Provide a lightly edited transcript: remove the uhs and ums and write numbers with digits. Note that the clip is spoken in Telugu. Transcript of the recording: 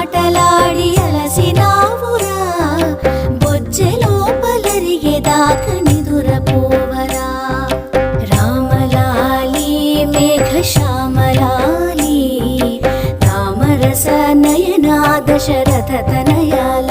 ఆటలాడి అలసినావురా బొజ్జెలోపలరిగేదాకా నిదురపోవరా రామలాలి మేఘ శ్యామలాలి రామరస నయనా దశరథ తనయాల